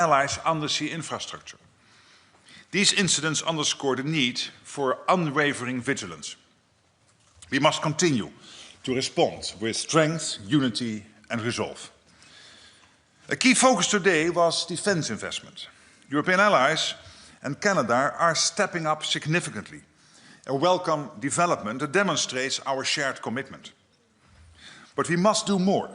allies' undersea infrastructure. These incidents underscore the need for unwavering vigilance. We must continue to respond with strength, unity and resolve. A key focus today was defence investment. European allies and Canada are stepping up significantly, a welcome development that demonstrates our shared commitment. But we must do more,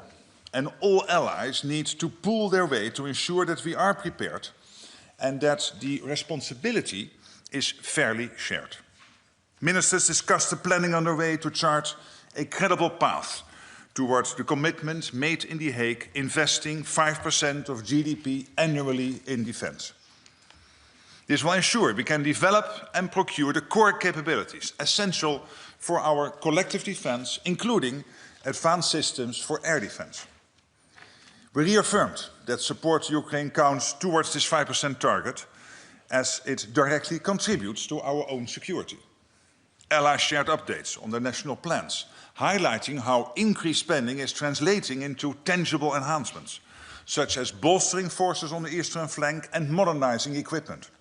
and all allies need to pull their weight to ensure that we are prepared and that the responsibility is fairly shared. Ministers discussed the planning underway to chart a credible path towards the commitment made in The Hague, investing 5% of GDP annually in defence. This will ensure we can develop and procure the core capabilities essential for our collective defence, including advanced systems for air defence. We reaffirmed that support to Ukraine counts towards this 5% target, as it directly contributes to our own security. Allies shared updates on their national plans, highlighting how increased spending is translating into tangible enhancements, such as bolstering forces on the eastern flank and modernizing equipment.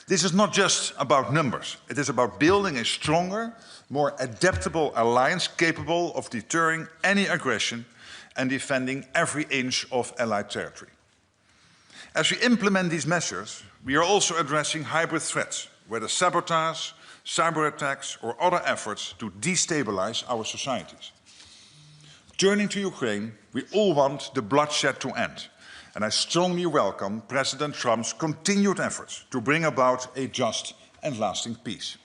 This is not just about numbers. It is about building a stronger, more adaptable alliance capable of deterring any aggression and defending every inch of Allied territory. As we implement these measures, we are also addressing hybrid threats, whether sabotage, cyber attacks or other efforts to destabilize our societies. Turning to Ukraine, we all want the bloodshed to end, and I strongly welcome President Trump's continued efforts to bring about a just and lasting peace.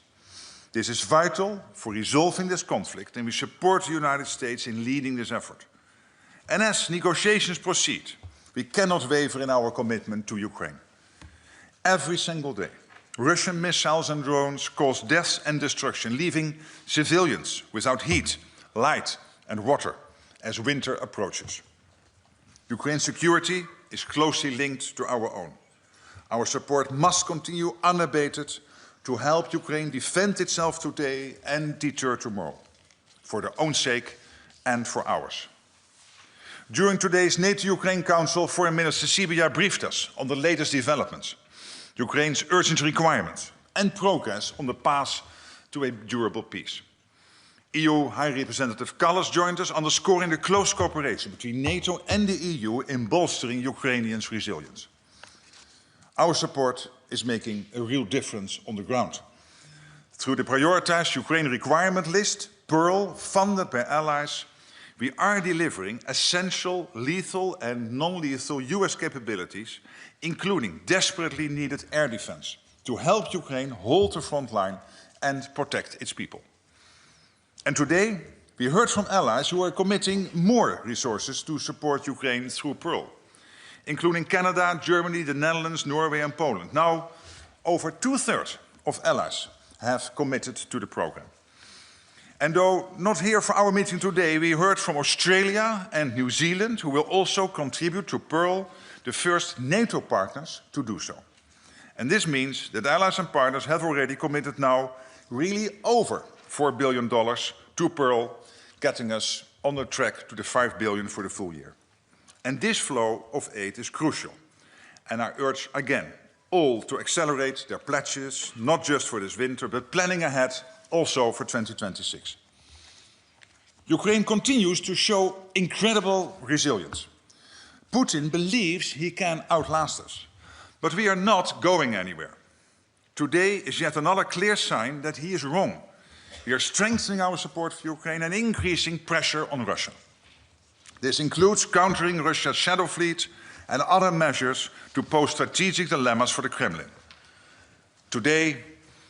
This is vital for resolving this conflict, and we support the United States in leading this effort. And as negotiations proceed, we cannot waver in our commitment to Ukraine. Every single day, Russian missiles and drones cause death and destruction, leaving civilians without heat, light and water as winter approaches. Ukraine's security is closely linked to our own. Our support must continue unabated to help Ukraine defend itself today and deter tomorrow, for their own sake and for ours. During today's NATO-Ukraine Council, Foreign Minister Sibiya briefed us on the latest developments, Ukraine's urgent requirements and progress on the path to a durable peace. EU High Representative Kallas joined us, underscoring the close cooperation between NATO and the EU in bolstering Ukrainians' resilience. Our support is making a real difference on the ground. Through the prioritized Ukraine requirement list, Pearl, funded by allies, we are delivering essential lethal and non-lethal US capabilities, including desperately needed air defense, to help Ukraine hold the front line and protect its people. And today, we heard from allies who are committing more resources to support Ukraine through Pearl, including Canada, Germany, the Netherlands, Norway and Poland. Now, over 2/3 of allies have committed to the program. And though not here for our meeting today, we heard from Australia and New Zealand, who will also contribute to Pearl, the first NATO partners to do so. And this means that allies and partners have already committed now really over $4 billion to Pearl, getting us on the track to the $5 billion for the full year. And this flow of aid is crucial. And I urge again all to accelerate their pledges, not just for this winter, but planning ahead also for 2026. Ukraine continues to show incredible resilience. Putin believes he can outlast us, but we are not going anywhere. Today is yet another clear sign that he is wrong. We are strengthening our support for Ukraine and increasing pressure on Russia. This includes countering Russia's shadow fleet and other measures to pose strategic dilemmas for the Kremlin. Today,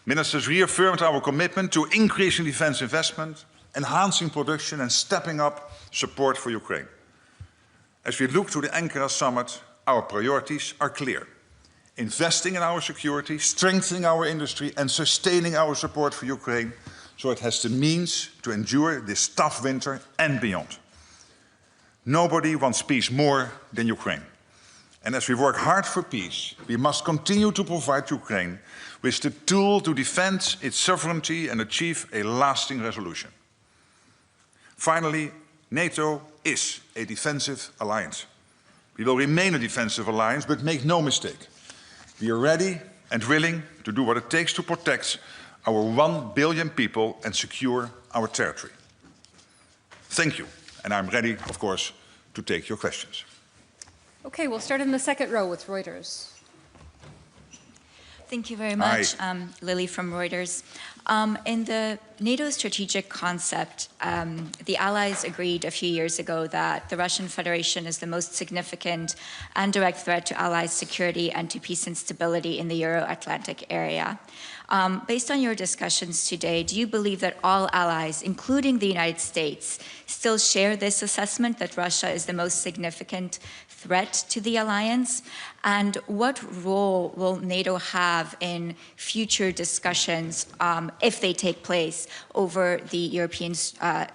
ministers reaffirmed our commitment to increasing defence investment, enhancing production and stepping up support for Ukraine. As we look to the Ankara summit, our priorities are clear. Investing in our security, strengthening our industry and sustaining our support for Ukraine so it has the means to endure this tough winter and beyond. Nobody wants peace more than Ukraine. And as we work hard for peace, we must continue to provide Ukraine with the tool to defend its sovereignty and achieve a lasting resolution. Finally, NATO is a defensive alliance. We will remain a defensive alliance, but make no mistake. We are ready and willing to do what it takes to protect our 1 billion people and secure our territory. Thank you, and I'm ready, of course, to take your questions. Okay, we'll start in the second row with Reuters. Thank you very much, Lily from Reuters. In the NATO strategic concept, the Allies agreed a few years ago that the Russian Federation is the most significant and direct threat to Allies' security and to peace and stability in the Euro-Atlantic area. Based on your discussions today, do you believe that all allies, including the United States, still share this assessment that Russia is the most significant threat to the alliance? And what role will NATO have in future discussions, if they take place, over the European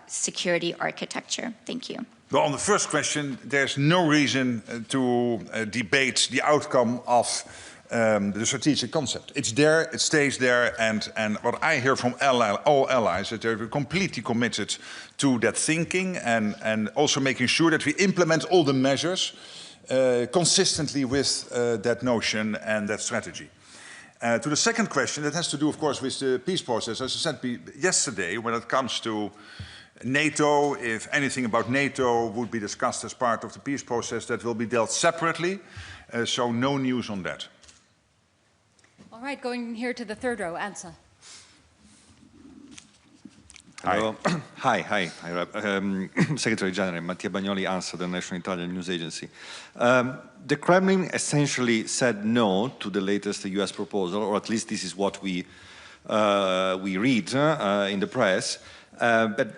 security architecture? Thank you. Well, on the first question, there's no reason to debate the outcome of the strategic concept. It's there, it stays there, and what I hear from all allies is that they're completely committed to that thinking and also making sure that we implement all the measures consistently with that notion and that strategy. To the second question, that has to do, of course, with the peace process. As I said yesterday, when it comes to NATO, if anything about NATO would be discussed as part of the peace process, that will be dealt separately, so no news on that. All right, going here to the third row, Ansa. Hello. Hi. Secretary General Mattia Bagnoli, ANSA, the National Italian News Agency. The Kremlin essentially said no to the latest US proposal, or at least this is what we read in the press. But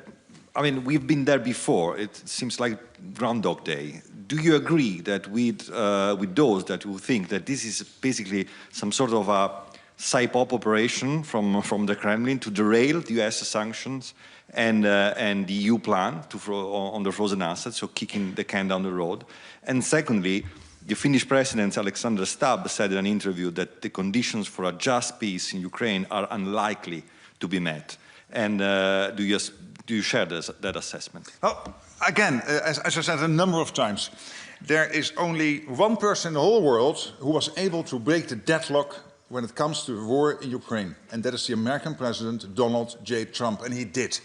I mean, we've been there before. It seems like Groundhog Day. Do you agree that with those that who think that this is basically some sort of a psyop operation from the Kremlin to derail the US sanctions and the EU plan on the frozen assets, so kicking the can down the road? And secondly, the Finnish President Alexander Stubb said in an interview that the conditions for a just peace in Ukraine are unlikely to be met. And do you share that assessment? Well, again, as I said a number of times, there is only one person in the whole world who was able to break the deadlock when it comes to the war in Ukraine, and that is the American President Donald J. Trump, and he did.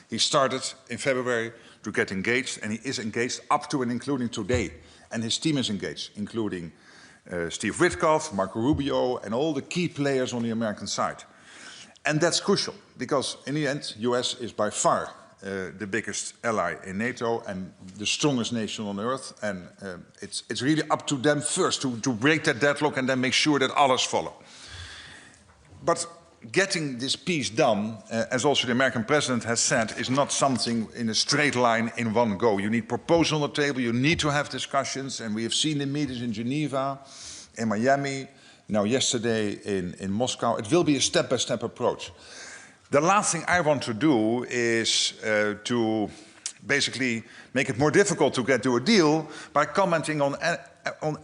He started in February to get engaged, and he is engaged up to and including today. And his team is engaged, including Steve Witkoff, Marco Rubio, and all the key players on the American side. And that's crucial, because in the end, US is by far the biggest ally in NATO and the strongest nation on earth. And it's really up to them first to break that deadlock and then make sure that others follow. But getting this peace done, as also the American president has said, is not something in a straight line in one go. You need proposals on the table, you need to have discussions, and we have seen the meetings in Geneva, in Miami, now yesterday in Moscow. It will be a step-by-step approach. The last thing I want to do is to basically make it more difficult to get to a deal by commenting on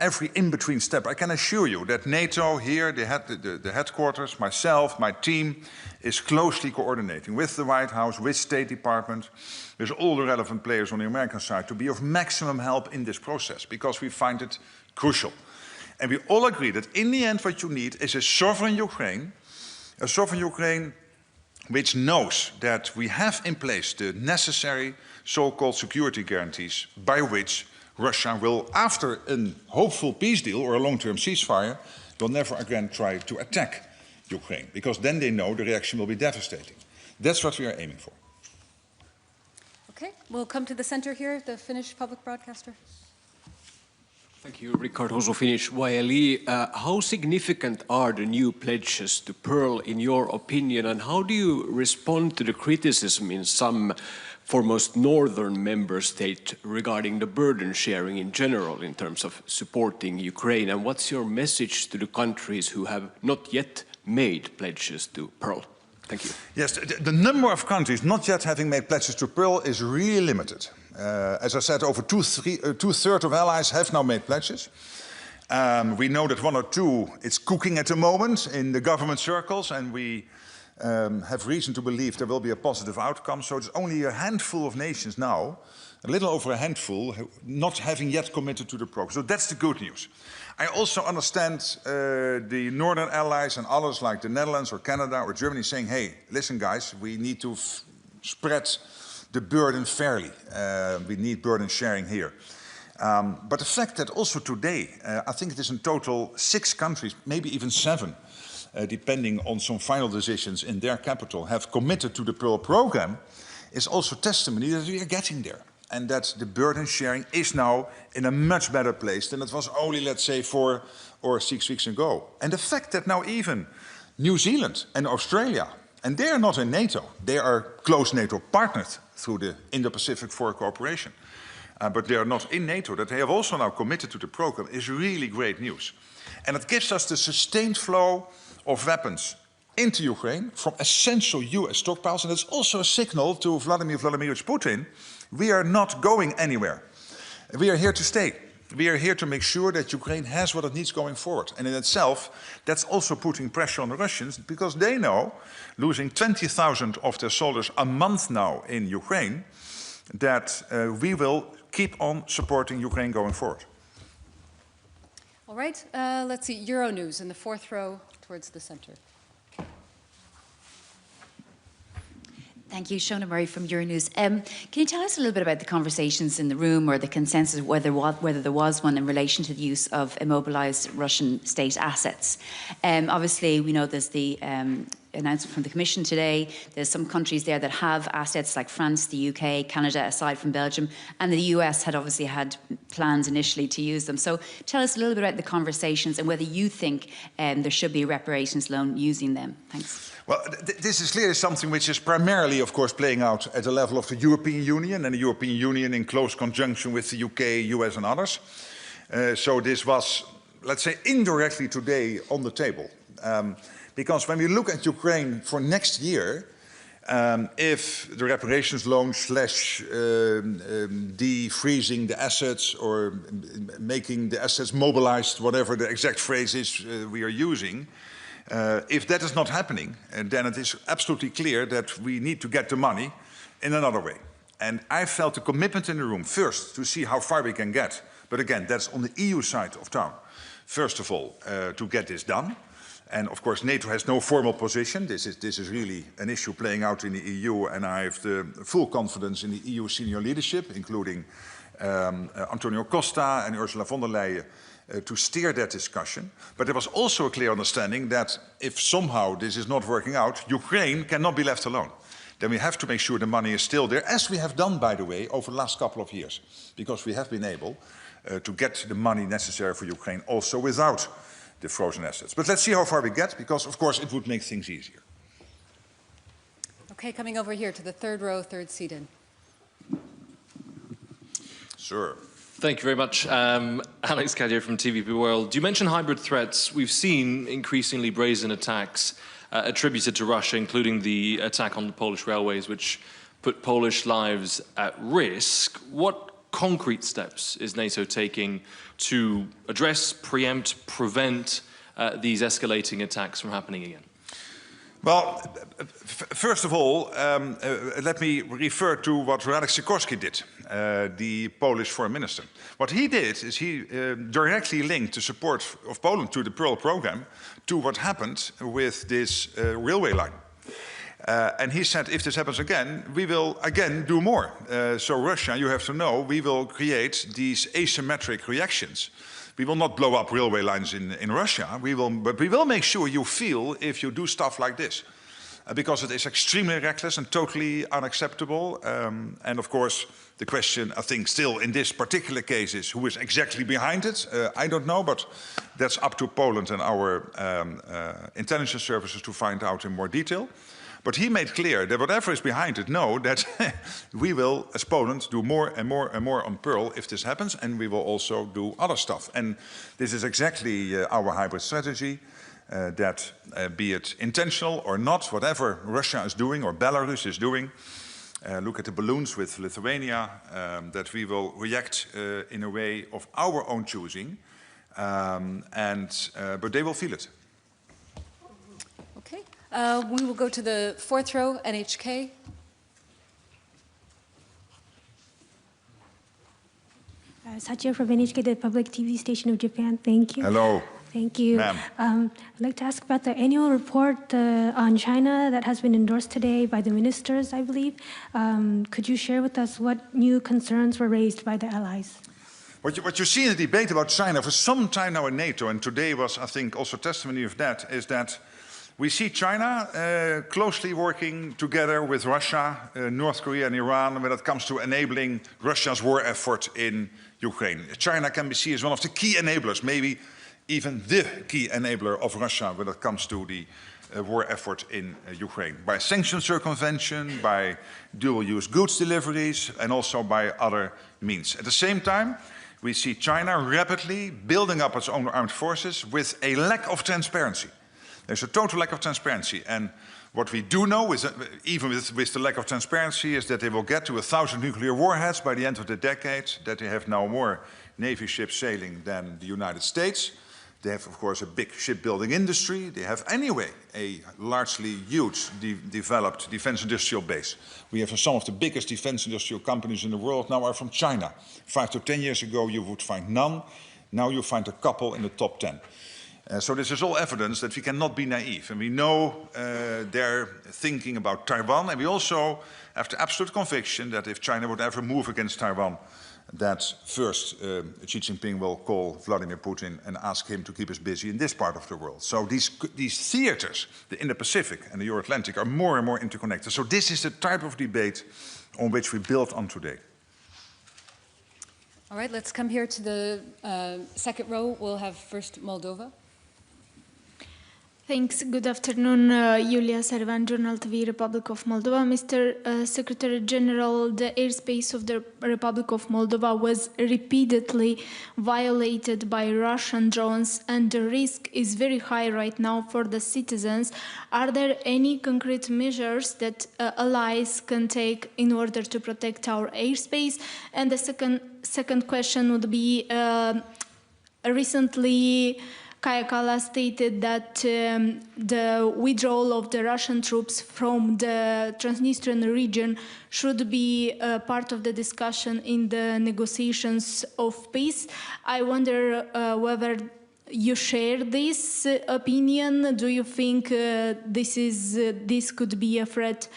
every in-between step. I can assure you that NATO here, the headquarters, myself, my team, is closely coordinating with the White House, with State Department, with all the relevant players on the American side to be of maximum help in this process, because we find it crucial. And we all agree that in the end what you need is a sovereign Ukraine which knows that we have in place the necessary so-called security guarantees by which Russia will, after a hopeful peace deal or a long-term ceasefire, will never again try to attack Ukraine, because then they know the reaction will be devastating. That's what we are aiming for. Okay, we'll come to the center here, the Finnish public broadcaster. Thank you, Rickard Hoso, Finnish YLE. How significant are the new pledges to Pearl in your opinion, and how do you respond to the criticism in some foremost northern member state regarding the burden sharing in general in terms of supporting Ukraine? And what's your message to the countries who have not yet made pledges to Pearl? Thank you. Yes, the number of countries not yet having made pledges to Pearl is really limited. As I said, over two-thirds of allies have now made pledges. We know that one or two, it's cooking at the moment in the government circles, and we have reason to believe there will be a positive outcome. So it's only a handful of nations now a little over a handful, not having yet committed to the program. So that's the good news. I also understand the northern allies and others like the Netherlands or Canada or Germany saying, hey, listen guys, we need to spread the burden fairly. We need burden sharing here. But the fact that also today, I think it is in total 6 countries, maybe even 7, depending on some final decisions in their capital, have committed to the Pearl program, is also testimony that we are getting there. And that the burden sharing is now in a much better place than it was only, let's say, 4 or 6 weeks ago. And the fact that now even New Zealand and Australia, and they are not in NATO, they are close NATO partners through the Indo-Pacific Four Cooperation, but they are not in NATO, that they have also now committed to the program is really great news. And it gives us the sustained flow of weapons into Ukraine from essential US stockpiles, and it's also a signal to Vladimir Putin, we are not going anywhere. We are here to stay. We are here to make sure that Ukraine has what it needs going forward. And in itself, that's also putting pressure on the Russians because they know, losing 20,000 of their soldiers a month now in Ukraine, that we will keep on supporting Ukraine going forward. All right, let's see, Euronews in the 4th row towards the center. Thank you. Shona Murray from Euronews. Can you tell us a little bit about the conversations in the room or the consensus, whether there was one in relation to the use of immobilized Russian state assets? Obviously, we know there's the announcement from the Commission today. There's some countries there that have assets like France, the UK, Canada, aside from Belgium, and the US had obviously had plans initially to use them. So tell us a little bit about the conversations and whether you think there should be a reparations loan using them. Thanks. Well, this is clearly something which is primarily, of course, playing out at the level of the European Union and the European Union in close conjunction with the UK, US and others. So this was, let's say, indirectly today on the table. Because when we look at Ukraine for next year, if the reparations loan slash defreezing the assets or making the assets mobilized, whatever the exact phrase is we are using, if that is not happening, then it is absolutely clear that we need to get the money in another way. And I felt a commitment in the room, first, to see how far we can get. But again, that's on the EU side of town. First of all, to get this done. And of course, NATO has no formal position. This is really an issue playing out in the EU, and I have the full confidence in the EU senior leadership, including Antonio Costa and Ursula von der Leyen, to steer that discussion. But there was also a clear understanding that if somehow this is not working out, Ukraine cannot be left alone. Then we have to make sure the money is still there, as we have done, by the way, over the last couple of years, because we have been able to get the money necessary for Ukraine also without the frozen assets. But let's see how far we get, because, of course, it would make things easier. Okay, coming over here to the 3rd row, 3rd seat in. Sir. Thank you very much. Alex Cadier from TVP World. You mentioned hybrid threats. We've seen increasingly brazen attacks attributed to Russia, including the attack on the Polish railways, which put Polish lives at risk. What concrete steps is NATO taking to address, preempt, prevent these escalating attacks from happening again? Well, first of all, let me refer to what Radek Sikorski did, the Polish foreign minister. What he did is he directly linked the support of Poland to the Pearl program to what happened with this railway line. And he said, if this happens again, we will again do more. So Russia, you have to know, we will create these asymmetric reactions. We will not blow up railway lines in Russia, but we will make sure you feel if you do stuff like this. Because it is extremely reckless and totally unacceptable. And of course, the question, I think, still in this particular case is who is exactly behind it. I don't know, but that's up to Poland and our intelligence services to find out in more detail. But he made clear that whatever is behind it, know that we will, as Poland, do more and more and more on Pearl if this happens, and we will also do other stuff. And this is exactly our hybrid strategy, that be it intentional or not, whatever Russia is doing or Belarus is doing, look at the balloons with Lithuania, that we will react in a way of our own choosing, but they will feel it. Okay. We will go to the 4th row, NHK. Satya from NHK, the public TV station of Japan. Thank you. Hello. Thank you. Ma'am. I'd like to ask about the annual report on China that has been endorsed today by the ministers, I believe. Could you share with us what new concerns were raised by the allies? What you see in the debate about China for some time now in NATO, and today was, I think, also testimony of that, is that we see China closely working together with Russia, North Korea and Iran when it comes to enabling Russia's war effort in Ukraine. China can be seen as one of the key enablers, maybe even the key enabler of Russia when it comes to the war effort in Ukraine, by sanction circumvention, by dual-use goods deliveries, and also by other means. At the same time, we see China rapidly building up its own armed forces with a lack of transparency. There's a total lack of transparency, and what we do know is that even with the lack of transparency is that they will get to 1,000 nuclear warheads by the end of the decade, that they have now more Navy ships sailing than the United States. They have, of course, a big shipbuilding industry. They have anyway a largely huge developed defense industrial base. We have some of the biggest defense industrial companies in the world now are from China. 5 to 10 years ago you would find none. Now you find a couple in the top 10. So this is all evidence that we cannot be naive, and we know they're thinking about Taiwan, and we also have the absolute conviction that if China would ever move against Taiwan, that first Xi Jinping will call Vladimir Putin and ask him to keep us busy in this part of the world. So these theaters, the Indo-Pacific and the Euro-Atlantic, are more and more interconnected. So this is the type of debate on which we build on today. All right, let's come here to the second row. We'll have first Moldova. Thanks. Good afternoon. Yulia Sarvan, Journal TV, Republic of Moldova. Mr. Secretary General, the airspace of the Republic of Moldova was repeatedly violated by Russian drones, and the risk is very high right now for the citizens. Are there any concrete measures that allies can take in order to protect our airspace? And the second question would be, recently Kaja Kallas stated that the withdrawal of the Russian troops from the Transnistrian region should be part of the discussion in the negotiations of peace. I wonder whether you share this opinion. Do you think this could be a threat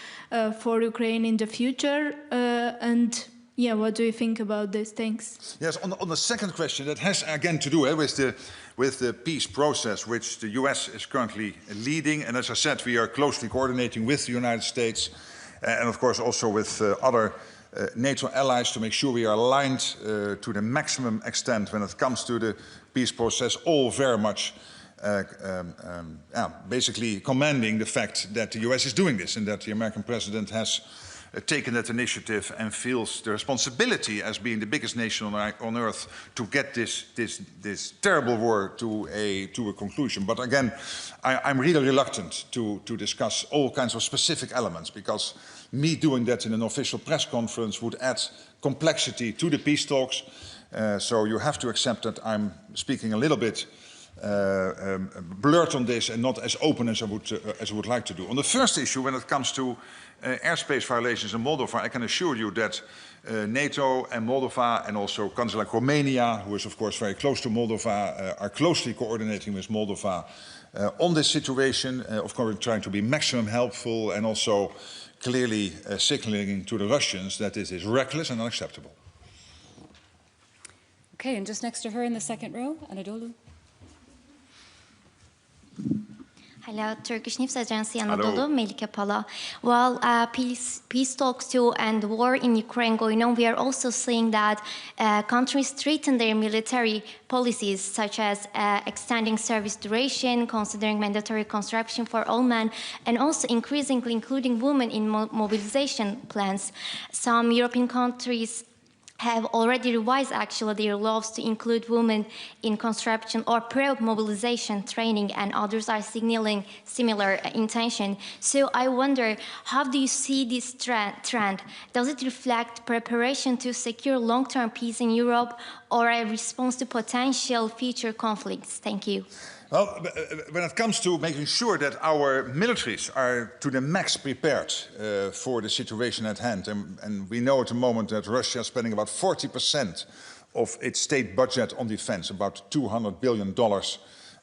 for Ukraine in the future? And yeah, what do you think about this? Thanks. Yes, on the second question, that has again to do with the peace process which the US is currently leading. And as I said, we are closely coordinating with the United States and of course also with other NATO allies to make sure we are aligned to the maximum extent when it comes to the peace process, all very much basically commending the fact that the US is doing this and that the American president has taken that initiative and feels the responsibility as being the biggest nation on earth to get this terrible war to a conclusion. But again, I'm really reluctant to discuss all kinds of specific elements, because me doing that in an official press conference would add complexity to the peace talks. So you have to accept that I'm speaking a little bit blurred on this and not as open as I would like to do. On the first issue, when it comes to airspace violations in Moldova, I can assure you that NATO and Moldova, and also countries like Romania, who is of course very close to Moldova, are closely coordinating with Moldova on this situation. Of course, trying to be maximum helpful and also clearly signaling to the Russians that this is reckless and unacceptable. Okay, and just next to her in the second row, Anadolu. Hello, Turkish News Agency, Anadolu, Melike Pala. While peace talks too and war in Ukraine going on, we are also seeing that countries strengthen their military policies, such as extending service duration, considering mandatory conscription for all men, and also increasingly including women in mobilization plans. Some European countries have already revised actually their laws to include women in conscription or pre-mobilization training, and others are signaling similar intention. So I wonder, how do you see this trend? Does it reflect preparation to secure long-term peace in Europe, or a response to potential future conflicts? Thank you. Well, when it comes to making sure that our militaries are to the max prepared for the situation at hand, and we know at the moment that Russia is spending about 40% of its state budget on defense, about $200 billion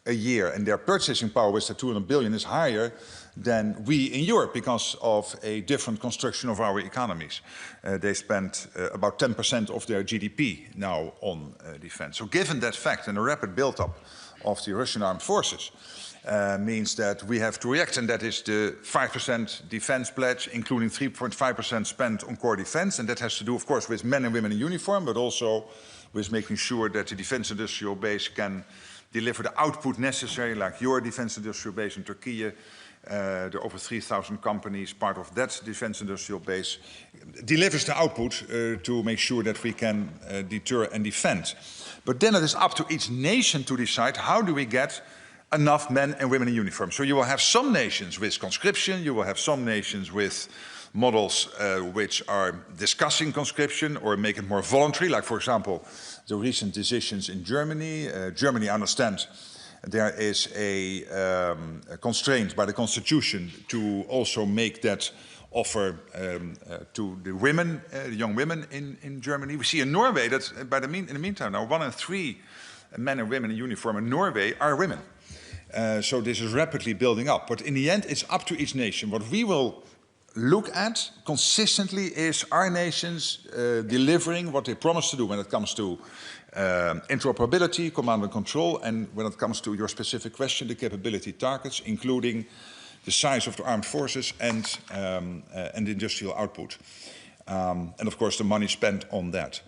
a year. And their purchasing power with the 200 billion is higher than we in Europe because of a different construction of our economies. They spend about 10% of their GDP now on defense. So given that fact and the rapid build-up of the Russian armed forces, means that we have to react, and that is the 5% defense pledge, including 3.5% spent on core defense, and that has to do, of course, with men and women in uniform, but also with making sure that the defense industrial base can deliver the output necessary, like your defense industrial base in Turkey. There are over 3,000 companies, part of that defense industrial base, delivers the output to make sure that we can deter and defend. But then it is up to each nation to decide how do we get enough men and women in uniform. So you will have some nations with conscription, you will have some nations with models which are discussing conscription or make it more voluntary, like for example the recent decisions in Germany. Germany, I understand, there is a constraint by the constitution to also make that offer to the women, young women in Germany. We see in Norway that in the meantime now 1 in 3 men and women in uniform in Norway are women. So this is rapidly building up. But in the end, it's up to each nation. What we will look at consistently is our nations delivering what they promised to do when it comes to interoperability, command and control, and when it comes to your specific question, the capability targets, including the size of the armed forces and the industrial output. And of course, the money spent on that.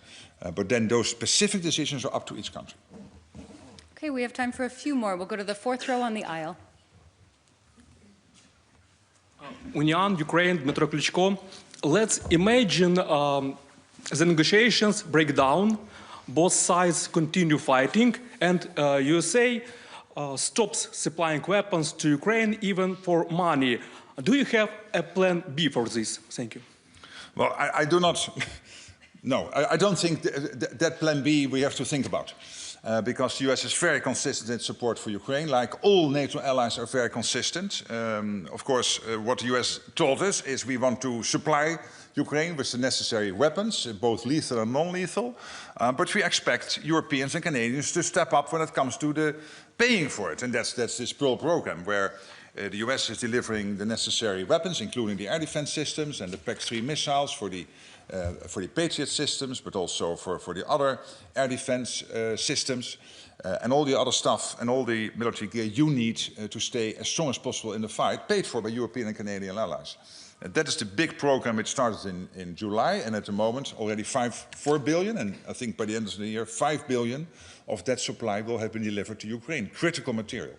But then those specific decisions are up to each country. Okay, we have time for a few more. We'll go to the 4th row on the aisle. Union, Ukraine, Dmytro Klitschko. Let's imagine the negotiations break down, both sides continue fighting, and USA stops supplying weapons to Ukraine even for money. Do you have a plan B for this? Thank you. Well, I do not. No, I don't think that plan B we have to think about. Because the US is very consistent in its support for Ukraine, like all NATO allies are very consistent. Of course, what the US told us is we want to supply Ukraine with the necessary weapons, both lethal and non-lethal, but we expect Europeans and Canadians to step up when it comes to the paying for it. And that's this Pearl program, where the US is delivering the necessary weapons, including the air defense systems and the PAC-3 missiles for the Patriot systems, but also for the other air defense systems, and all the other stuff and all the military gear you need to stay as strong as possible in the fight, paid for by European and Canadian allies. That is the big program which started in July, and at the moment already 4 billion, and I think by the end of the year 5 billion of that supply will have been delivered to Ukraine, critical material.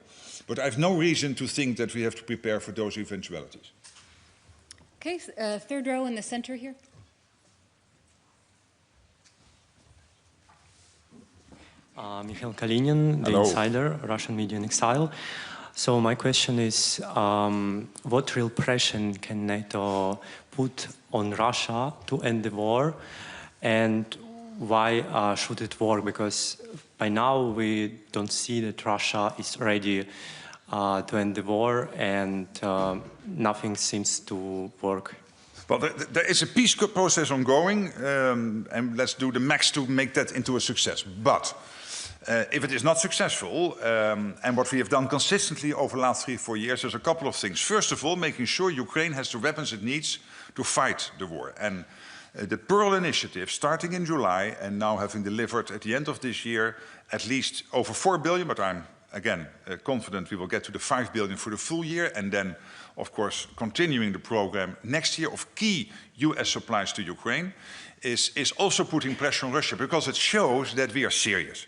But I have no reason to think that we have to prepare for those eventualities. Okay, 3rd row in the center here. Mikhail Kalinin, The Insider, Russian Media in Exile. So my question is, what real pressure can NATO put on Russia to end the war, and why should it work? Because by now we don't see that Russia is ready to end the war, and nothing seems to work. Well, there is a peace process ongoing, and let's do the max to make that into a success. But if it is not successful, and what we have done consistently over the last 3-4 years, there's a couple of things. First of all, making sure Ukraine has the weapons it needs to fight the war. And the Pearl Initiative, starting in July and now having delivered at the end of this year at least over 4 billion, but I'm again confident we will get to the 5 billion for the full year, and then of course continuing the program next year of key US supplies to Ukraine, is also putting pressure on Russia, because it shows that we are serious.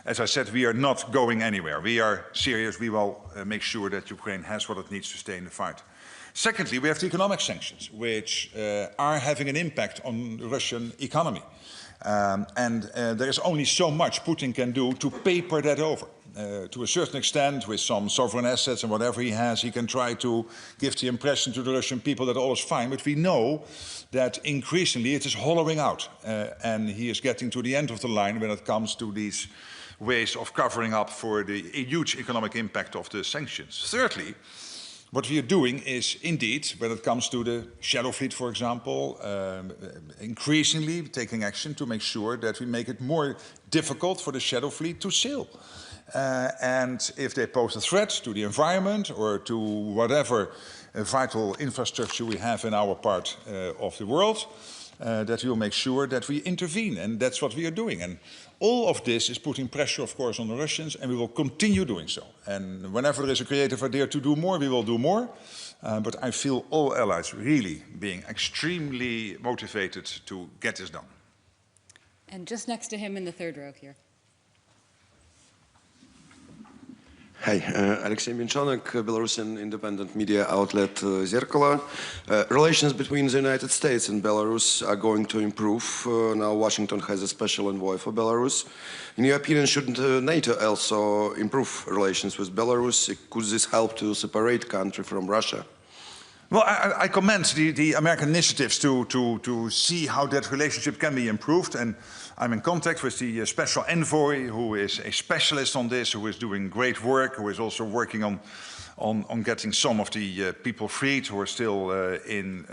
As I said, we are not going anywhere. We are serious. We will make sure that Ukraine has what it needs to stay in the fight. Secondly, we have the economic sanctions, which are having an impact on the Russian economy. And there is only so much Putin can do to paper that over. To a certain extent, with some sovereign assets and whatever he has, he can try to give the impression to the Russian people that all is fine. But we know that increasingly it is hollowing out. And he is getting to the end of the line when it comes to these ways of covering up for the huge economic impact of the sanctions. Thirdly, What we are doing is, indeed, when it comes to the shadow fleet, for example, increasingly taking action to make sure that we make it more difficult for the shadow fleet to sail. And if they pose a threat to the environment or to whatever vital infrastructure we have in our part of the world, that we will make sure that we intervene. And that's what we are doing. And all of this is putting pressure, of course, on the Russians, and we will continue doing so. And whenever there is a creative idea to do more, we will do more. But I feel all allies really being extremely motivated to get this done. And just next to him in the third row here. Hi, Alexei Minchonek, Belarusian independent media outlet Zerkalo. Relations between the United States and Belarus are going to improve. Now Washington has a special envoy for Belarus. In your opinion, shouldn't NATO also improve relations with Belarus? Could this help to separate the country from Russia? Well, I commend the American initiatives to see how that relationship can be improved. And I'm in contact with the special envoy, who is a specialist on this, who is doing great work, who is also working on getting some of the people freed who are still in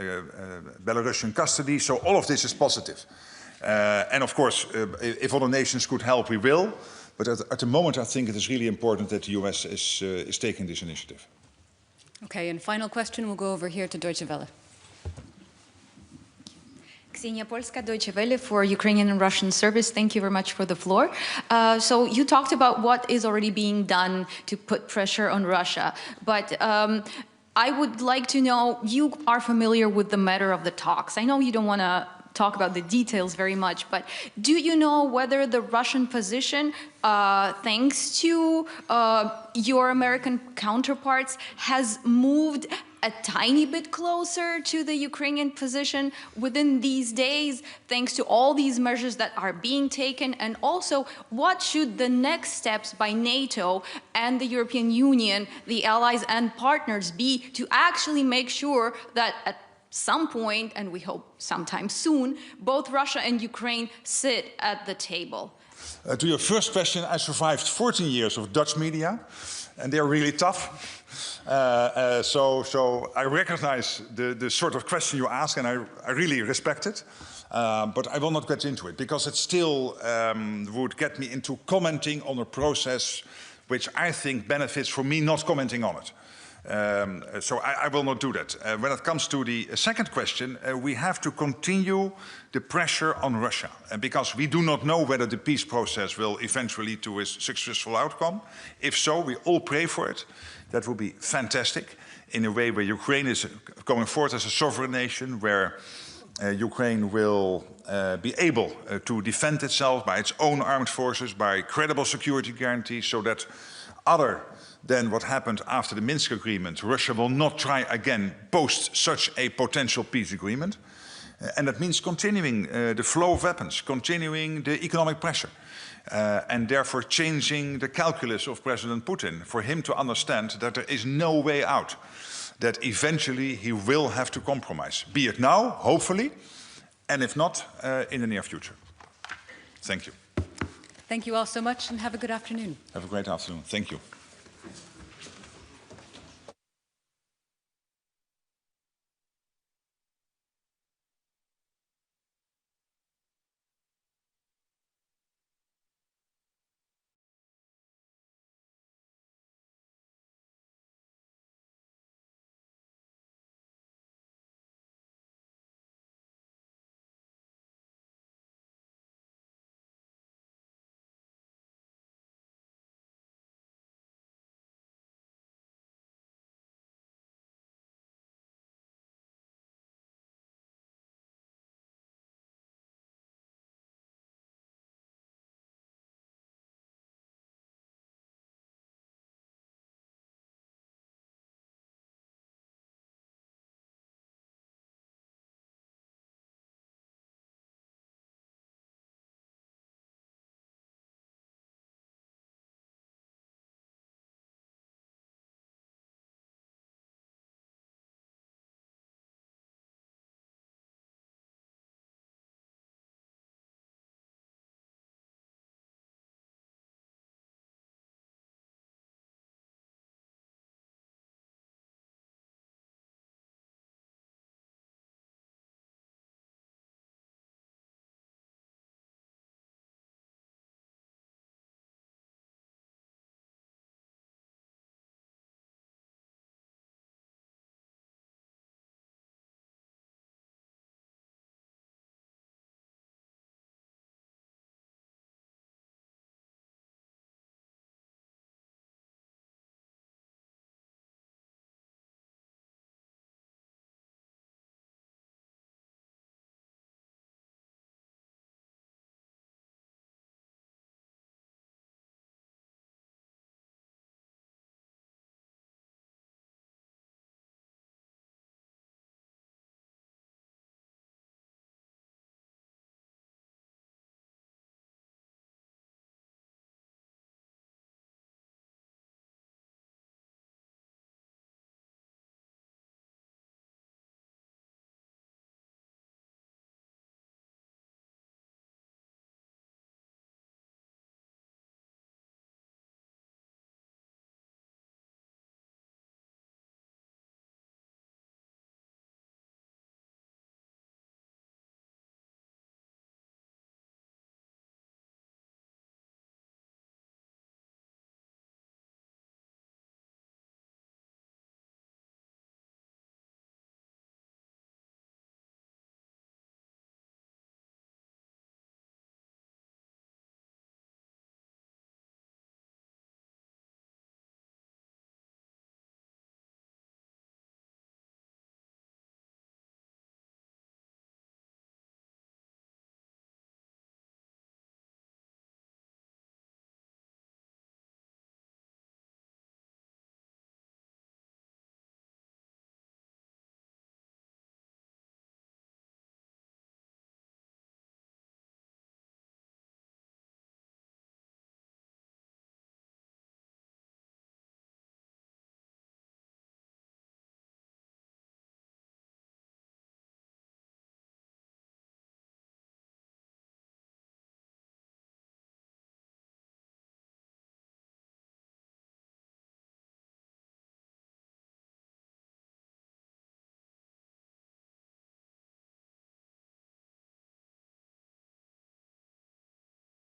Belarusian custody. So all of this is positive. And of course, if other nations could help, we will. But at the moment, I think it is really important that the US is taking this initiative. Okay, and final question, we'll go over here to Deutsche Welle. Ksenia Polska, Deutsche Welle for Ukrainian and Russian service. Thank you very much for the floor. So you talked about what is already being done to put pressure on Russia, but I would like to know, you are familiar with the matter of the talks. I know you don't want to talk about the details very much, but do you know whether the Russian position, thanks to your American counterparts, has moved a tiny bit closer to the Ukrainian position within these days, thanks to all these measures that are being taken? And also, what should the next steps by NATO and the European Union, the allies and partners, be to actually make sure that at some point, and we hope sometime soon, both Russia and Ukraine sit at the table? To your first question, I survived 14 years of Dutch media, and they're really tough. So I recognize the sort of question you ask, and I really respect it. But I will not get into it, because it still would get me into commenting on a process which I think benefits from me not commenting on it. So I will not do that. When it comes to the second question, we have to continue the pressure on Russia, because we do not know whether the peace process will eventually lead to a successful outcome. If so, we all pray for it. That would be fantastic, in a way where Ukraine is going forward as a sovereign nation, where Ukraine will be able to defend itself by its own armed forces, by credible security guarantees, so that other than what happened after the Minsk agreement, Russia will not try again post such a potential peace agreement. And that means continuing the flow of weapons, continuing the economic pressure, and therefore changing the calculus of President Putin, for him to understand that there is no way out, that eventually he will have to compromise, be it now, hopefully, and if not, in the near future. Thank you. Thank you all so much, and have a good afternoon. Have a great afternoon. Thank you.